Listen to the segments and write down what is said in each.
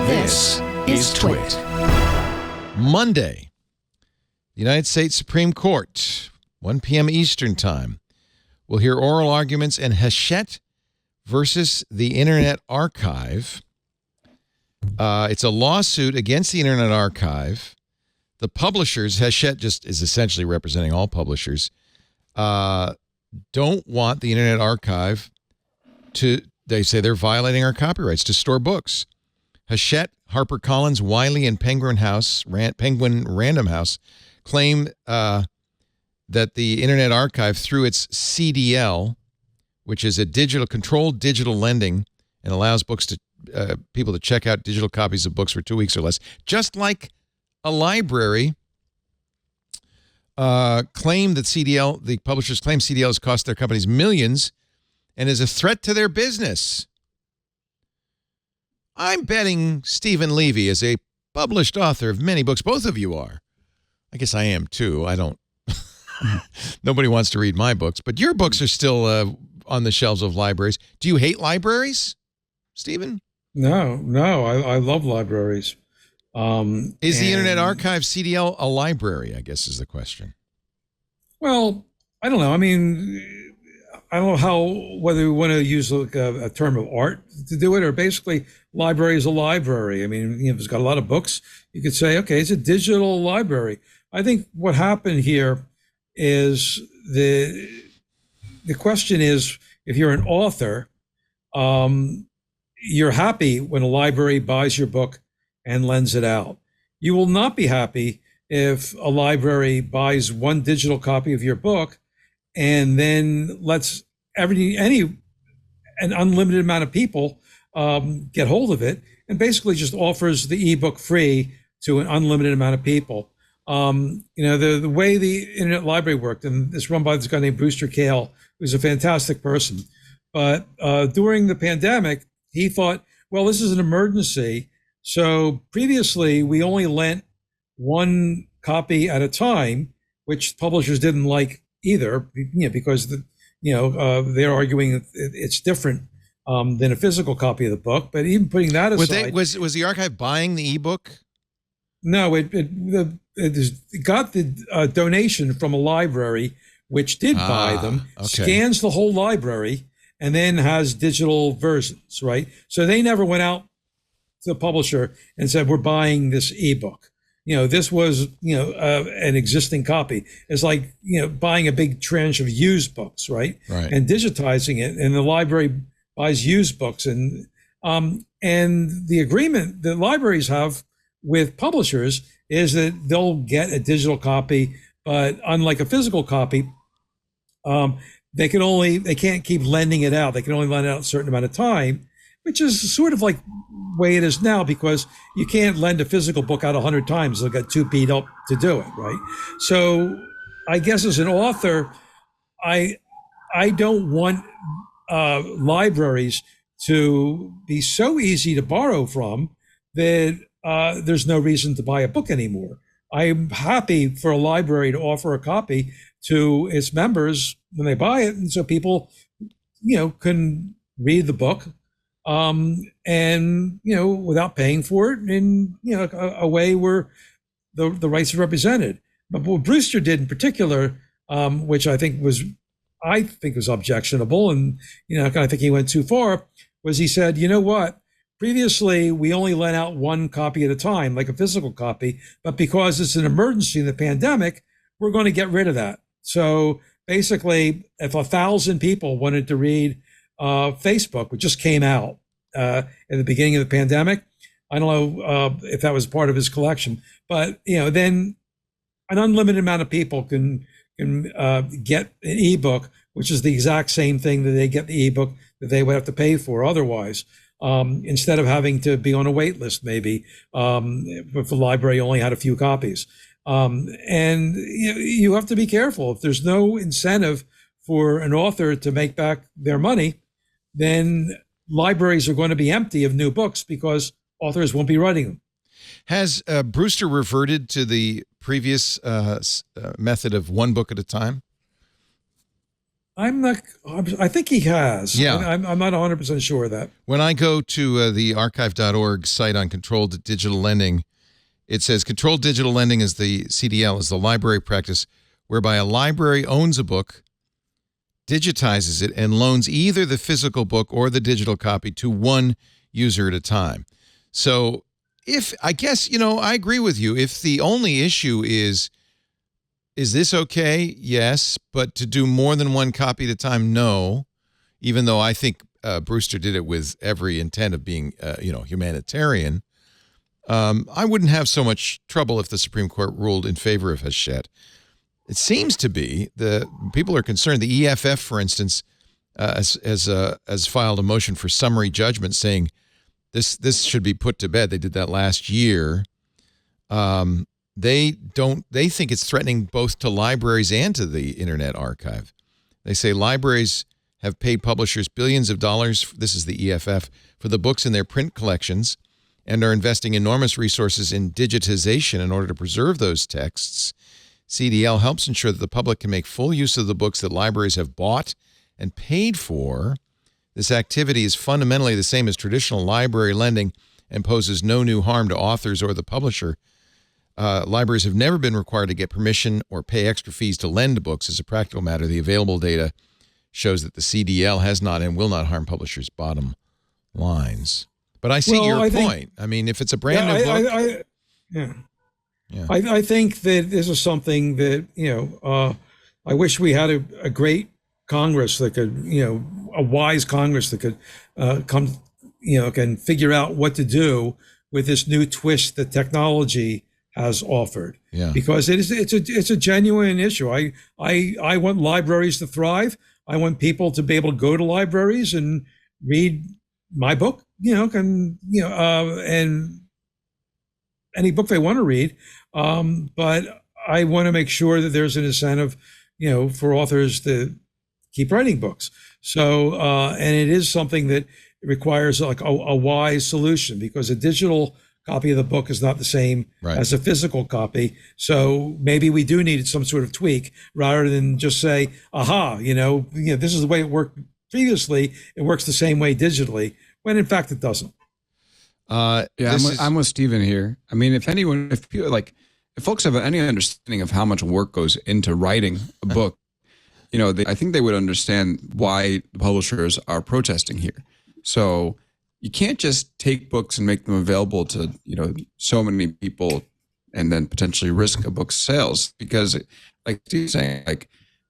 This is TWiT. Monday, the United States Supreme Court, 1 p.m. Eastern Time, will hear oral arguments in Hachette versus the Internet Archive. It's a lawsuit against the Internet Archive. The publishers, Hachette just is essentially representing all publishers, don't want the Internet Archive to, they say they're violating our copyrights to store books. Hachette, HarperCollins, Wiley, and Penguin Random House claim that the Internet Archive, through its CDL, which is a controlled digital lending and allows books to people to check out digital copies of books for 2 weeks or less, just like a library, the publishers claim CDL has cost their companies millions and is a threat to their business. I'm betting Stephen Levy is a published author of many books. Both of you are. I guess I am too. I don't. Nobody wants to read my books, but your books are still on the shelves of libraries. Do you hate libraries, Stephen? No. I love libraries. Is the Internet Archive CDL a library, I guess is the question. Well, I don't know. I mean, I don't know whether we want to use a term of art to do it, or basically library is a library. I mean, if it's got a lot of books, you could say, okay, it's a digital library. I think what happened here is the question is, if you're an author, you're happy when a library buys your book and lends it out. You will not be happy if a library buys one digital copy of your book and then lets an unlimited amount of people get hold of it, and basically just offers the ebook free to an unlimited amount of people. The way the Internet Library worked, and it's run by this guy named Brewster Kahle, who's a fantastic person. But during the pandemic, he thought, well, this is an emergency. So previously, we only lent one copy at a time, which publishers didn't like either, because they're arguing it's different than a physical copy of the book. But even putting that aside, was the archive buying the ebook? No, it got the donation from a library, which did buy them, scans the whole library, and then has digital versions, right? So they never went out to the publisher and said, we're buying this ebook. This was, an existing copy. It's like, buying a big tranche of used books, right? And digitizing it, and the library buys used books. And the agreement that libraries have with publishers is that they'll get a digital copy, but unlike a physical copy, they can't keep lending it out. They can only lend it out a certain amount of time, which is sort of like the way it is now, because you can't lend a physical book out 100 times. They'll get too beat up to do it, right? So I guess as an author, I don't want libraries to be so easy to borrow from that there's no reason to buy a book anymore. I'm happy for a library to offer a copy to its members when they buy it, and so people, can read the book, and without paying for it, in a way where the rights are represented. But what Brewster did in particular, which I think was objectionable, and I kind of think he went too far, was he said, you know what? Previously, we only lent out one copy at a time, like a physical copy, but because it's an emergency in the pandemic, we're going to get rid of that. So basically, if 1,000 people wanted to read Facebook, which just came out at the beginning of the pandemic, I don't know if that was part of his collection, but then an unlimited amount of people can get an ebook, which is the exact same thing that they get the ebook that they would have to pay for otherwise. Instead of having to be on a wait list, maybe, if the library only had a few copies. And you have to be careful. If there's no incentive for an author to make back their money, then libraries are going to be empty of new books because authors won't be writing them. Has Brewster reverted to the previous method of one book at a time? I'm not. I think he has. Yeah. I'm not 100% sure of that. When I go to the archive.org site on controlled digital lending, it says controlled digital lending is the CDL, is the library practice whereby a library owns a book, digitizes it, and loans either the physical book or the digital copy to one user at a time. So I guess, I agree with you. If the only issue is this okay? Yes. But to do more than one copy at a time, no. Even though I think Brewster did it with every intent of being, humanitarian. I wouldn't have so much trouble if the Supreme Court ruled in favor of Hachette. It seems to be the people are concerned. The EFF, for instance, has filed a motion for summary judgment saying this should be put to bed. They did that last year. They think it's threatening both to libraries and to the Internet Archive. They say libraries have paid publishers billions of dollars, this is the EFF, for the books in their print collections and are investing enormous resources in digitization in order to preserve those texts. CDL helps ensure that the public can make full use of the books that libraries have bought and paid for. This activity is fundamentally the same as traditional library lending and poses no new harm to authors or the publisher. Libraries have never been required to get permission or pay extra fees to lend books. As a practical matter, the available data shows that the CDL has not and will not harm publishers' bottom lines. But I see your point. I mean, if it's a brand new book. I think that this is something that, I wish we had a great Congress that could, a wise Congress that could come, can figure out what to do with this new twist that technology has offered. Yeah. Because it's a genuine issue. I want libraries to thrive. I want people to be able to go to libraries and read my book, and any book they want to read. But I want to make sure that there's an incentive, for authors to keep writing books. So, and it is something that requires like a wise solution, because a digital copy of the book is not the same as a physical copy. So maybe we do need some sort of tweak rather than just say, aha, this is the way it worked previously. It works the same way digitally, when in fact it doesn't. I'm with Stephen here. I mean, if folks have any understanding of how much work goes into writing a book, I think they would understand why the publishers are protesting here. So you can't just take books and make them available to, so many people and then potentially risk a book's sales, because like Steve's saying,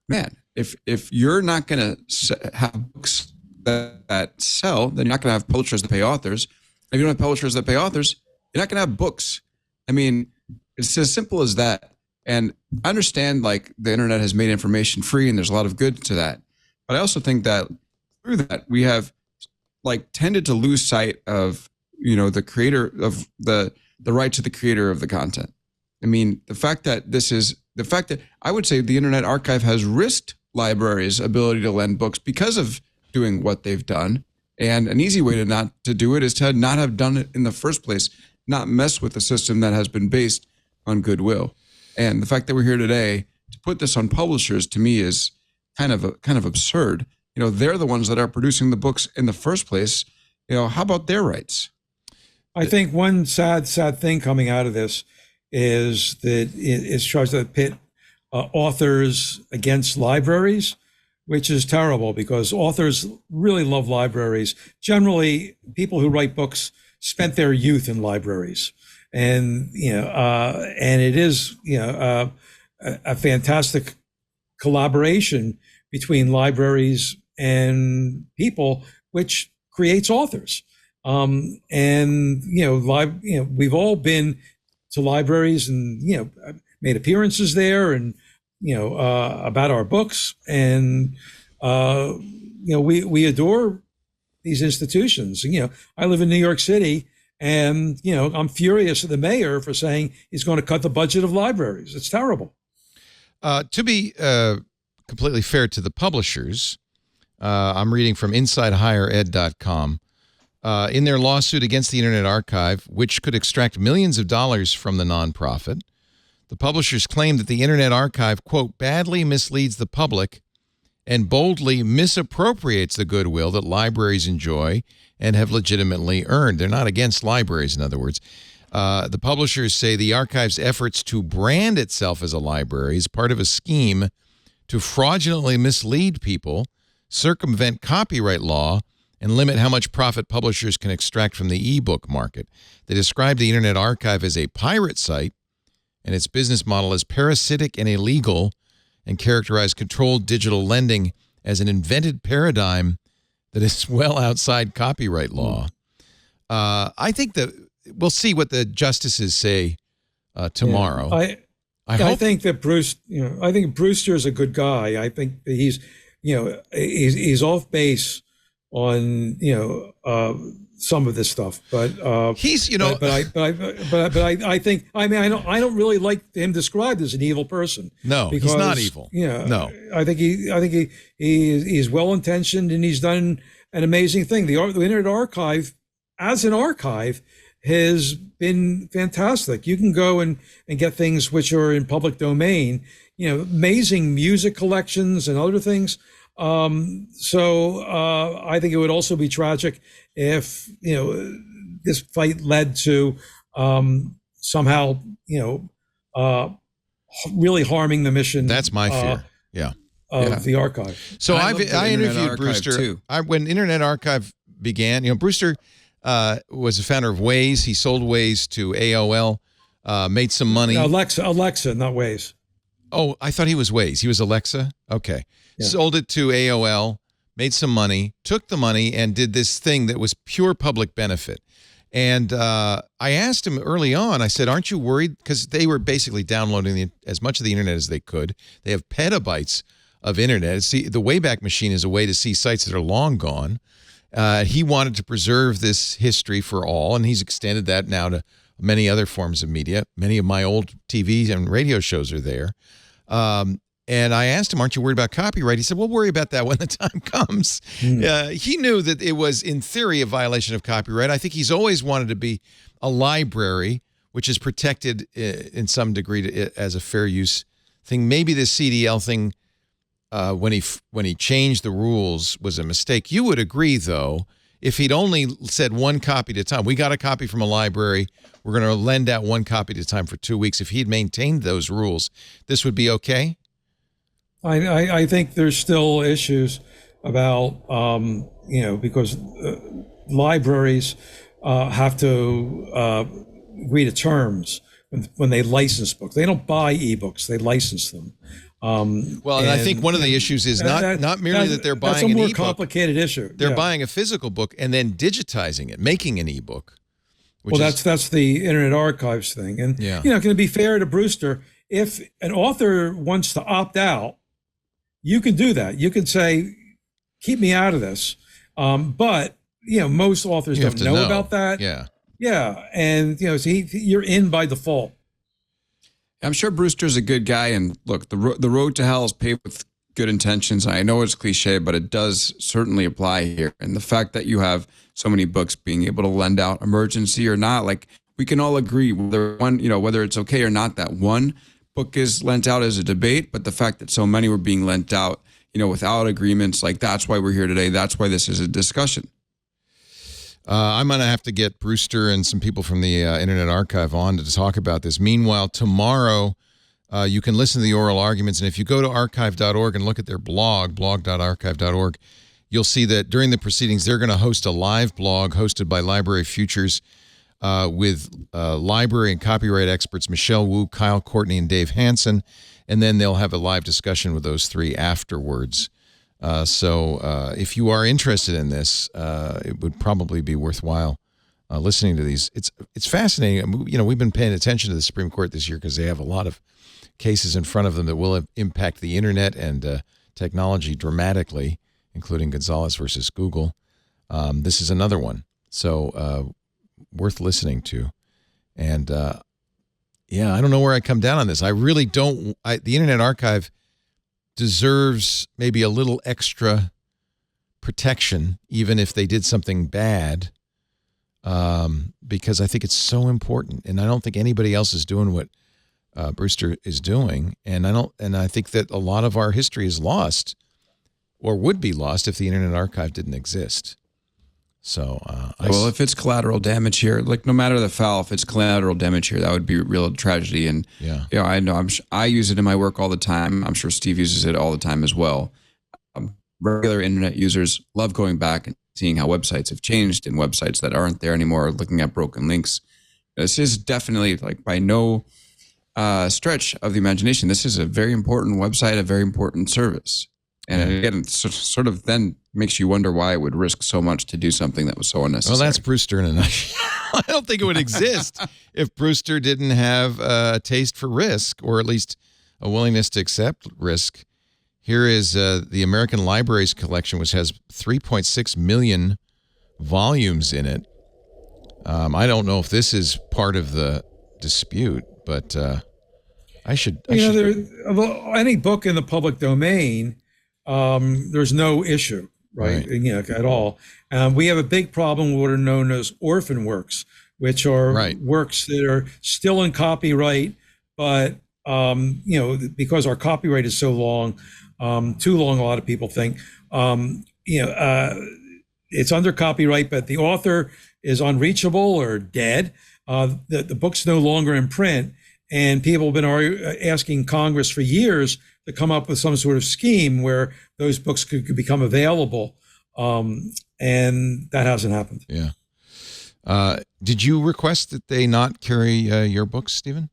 man, if you're not going to have books that sell, then you're not going to have publishers that pay authors. If you don't have publishers that pay authors, you're not going to have books. I mean, it's as simple as that. And I understand the internet has made information free and there's a lot of good to that. But I also think that through that, we have tended to lose sight of, the creator of the right to the creator of the content. I mean, the fact that I would say the Internet Archive has risked libraries' ability to lend books because of doing what they've done. And an easy way to not to do it is to not have done it in the first place, not mess with a system that has been based on goodwill. And the fact that we're here today to put this on publishers, to me, is kind of absurd. They're the ones that are producing the books in the first place. How about their rights? I think one sad thing coming out of this is that it tries to pit authors against libraries, which is terrible, because authors really love libraries. Generally, people who write books spent their youth in libraries, and and it is a fantastic collaboration between libraries and people, which creates authors. We've all been to libraries and made appearances there, and about our books, and we adore these institutions. I live in New York City, and I'm furious at the mayor for saying he's going to cut the budget of libraries. It's terrible. To be completely fair to the publishers, I'm reading from InsideHigherEd.com. In their lawsuit against the Internet Archive, which could extract millions of dollars from the nonprofit, the publishers claim that the Internet Archive, quote, badly misleads the public and boldly misappropriates the goodwill that libraries enjoy and have legitimately earned. They're not against libraries, in other words. The publishers say the archive's efforts to brand itself as a library is part of a scheme to fraudulently mislead people, circumvent copyright law, and limit how much profit publishers can extract from the ebook market. They describe the Internet Archive as a pirate site, and its business model as parasitic and illegal, and characterize controlled digital lending as an invented paradigm that is well outside copyright law. I think that we'll see what the justices say tomorrow. Yeah. I think that Bruce, I think Brewster is a good guy. I think that he's off base on, some of this stuff, but he's, but I think, I don't really like him described as an evil person. No, because, he's not evil. No, I think he's well intentioned and he's done an amazing thing. The Internet Archive, as an archive, has been fantastic. You can go and get things which are in public domain, amazing music collections and other things. So I think it would also be tragic if, this fight led to somehow, really harming the mission. That's my fear. The archive. So I interviewed Brewster too. When Internet Archive began. Brewster was the founder of Waze. He sold Waze to AOL, made some money. Alexa, not Waze. Oh, I thought he was Waze. He was Alexa? Okay. Yeah. Sold it to AOL, made some money, took the money, and did this thing that was pure public benefit. And I asked him early on, I said, aren't you worried? Because they were basically downloading as much of the internet as they could. They have petabytes of internet. See, the Wayback Machine is a way to see sites that are long gone. He wanted to preserve this history for all, and he's extended that now to many other forms of media. Many of my old TV and radio shows are there. And I asked him, aren't you worried about copyright? He said, we'll worry about that when the time comes. He knew that it was, in theory, a violation of copyright. I think he's always wanted to be a library, which is protected in some degree as a fair use thing. Maybe the CDL thing, when he changed the rules, was a mistake. You would agree, though, if he'd only said one copy at a time. We got a copy from a library. We're going to lend out one copy at a time for 2 weeks. If he'd maintained those rules, this would be okay? I think there's still issues about, because libraries have to agree to terms when they license books. They don't buy ebooks, they license them. And I think one of the issues is not merely that they're buying an ebook. That's a more complicated issue. They're buying a physical book and then digitizing it, making an ebook. That's the Internet Archives thing. And, can it be fair to Brewster, if an author wants to opt out, you can do that. You can say, keep me out of this. But, most authors don't know about that. Yeah. Yeah. And, so you're in by default. I'm sure Brewster's a good guy. And look, the road to hell is paved with good intentions. I know it's cliche, but it does certainly apply here. And the fact that you have so many books being able to lend out, emergency or not, like we can all agree whether it's okay or not that one book is lent out as a debate, but the fact that so many were being lent out, without agreements, like that's why we're here today. That's why this is a discussion. I'm going to have to get Brewster and some people from the Internet Archive on to talk about this. Meanwhile, tomorrow, you can listen to the oral arguments, and if you go to archive.org and look at their blog.archive.org, you'll see that during the proceedings, they're going to host a live blog hosted by Library Futures with library and copyright experts Michelle Wu, Kyle Courtney, and Dave Hansen, and then they'll have a live discussion with those three afterwards. So if you are interested in this, it would probably be worthwhile listening to these. It's fascinating. We've been paying attention to the Supreme Court this year because they have a lot of cases in front of them that will impact the internet and technology dramatically, including Gonzalez versus Google. This is another one. So worth listening to. And I don't know where I come down on this. I really don't. The Internet Archive deserves maybe a little extra protection, even if they did something bad, because I think it's so important, and I don't think anybody else is doing what Brewster is doing, and I think that a lot of our history is lost or would be lost if the Internet Archive didn't exist. So, well, if it's collateral damage here, like no matter the foul, if it's collateral damage here, that would be a real tragedy. And I know I use it in my work all the time. I'm sure Steve uses it all the time as well. Regular internet users love going back and seeing how websites have changed and websites that aren't there anymore, looking at broken links. This is definitely, like, by no stretch of the imagination, this is a very important website, a very important service. And again, it sort of then makes you wonder why it would risk so much to do something that was so unnecessary. Well, that's Brewster in a nutshell. I don't think it would exist if Brewster didn't have a taste for risk, or at least a willingness to accept risk. Here is the American Libraries collection, which has 3.6 million volumes in it. I don't know if this is part of the dispute, but any book in the public domain, there's no issue, right? At all. We have a big problem with what are known as orphan works, which are works that are still in copyright, but because our copyright is so long, too long, a lot of people think, it's under copyright, but the author is unreachable or dead. The book's no longer in print, and people have been asking Congress for years to come up with some sort of scheme where those books could become available, and that hasn't happened. Yeah. Did you request that they not carry your books, Stephen?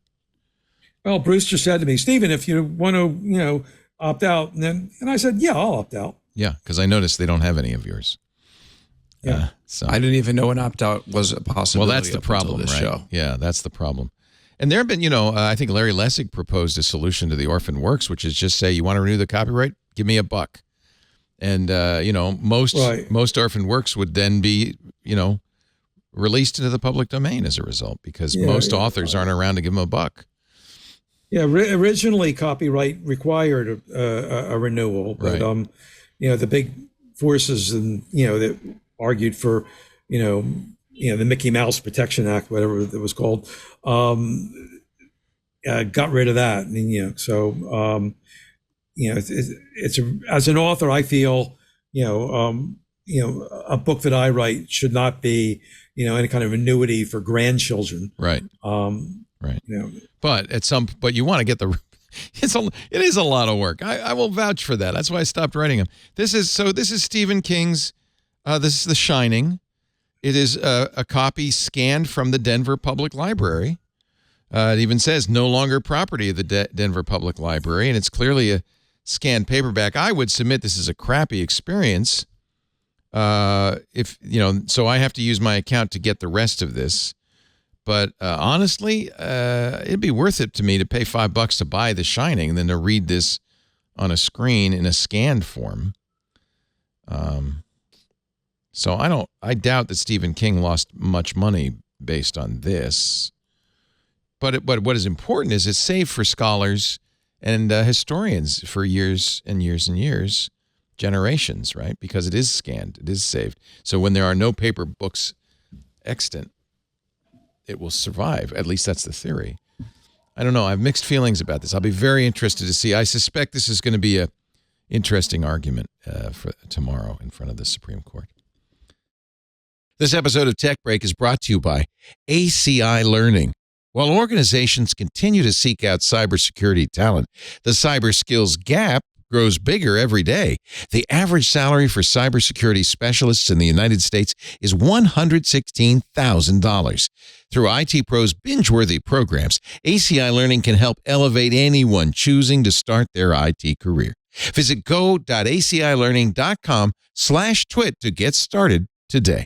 Well, Brewster said to me, Stephen, if you want to, opt out, and I said, yeah, I'll opt out. Yeah, because I noticed they don't have any of yours. Yeah. So I didn't even know an opt-out was a possibility. Well, that's the problem, right? Show. Yeah, that's the problem. And there have been, I think Larry Lessig proposed a solution to the orphan works, which is just say, you want to renew the copyright? Give me $1. And, most orphan works would then be, released into the public domain as a result, because most authors aren't around to give them $1. Yeah, originally copyright required a renewal, but the big forces and that argued for the Mickey Mouse Protection Act, whatever it was called, got rid of that. And it's as an author, I feel a book that I write should not be any kind of annuity for grandchildren. Right. Right. But you want to get it is a lot of work. I will vouch for that. That's why I stopped writing them. This is Stephen King's, this is The Shining. It is a copy scanned from the Denver Public Library. It even says no longer property of the Denver Public Library, and it's clearly a scanned paperback. I would submit this is a crappy experience. So I have to use my account to get the rest of this. But honestly, it'd be worth it to me to pay $5 to buy The Shining and then to read this on a screen in a scanned form. So I doubt that Stephen King lost much money based on this. But what is important is it's saved for scholars and historians for years and years and years, generations, right? Because it is scanned, it is saved. So when there are no paper books extant, it will survive. At least that's the theory. I don't know. I have mixed feelings about this. I'll be very interested to see. I suspect this is going to be a interesting argument for tomorrow in front of the Supreme Court. This episode of Tech Break is brought to you by ACI Learning. While organizations continue to seek out cybersecurity talent, the cyber skills gap grows bigger every day. The average salary for cybersecurity specialists in the United States is $116,000. Through IT Pro's binge-worthy programs, ACI Learning can help elevate anyone choosing to start their IT career. Visit go.acilearning.com/twit to get started today.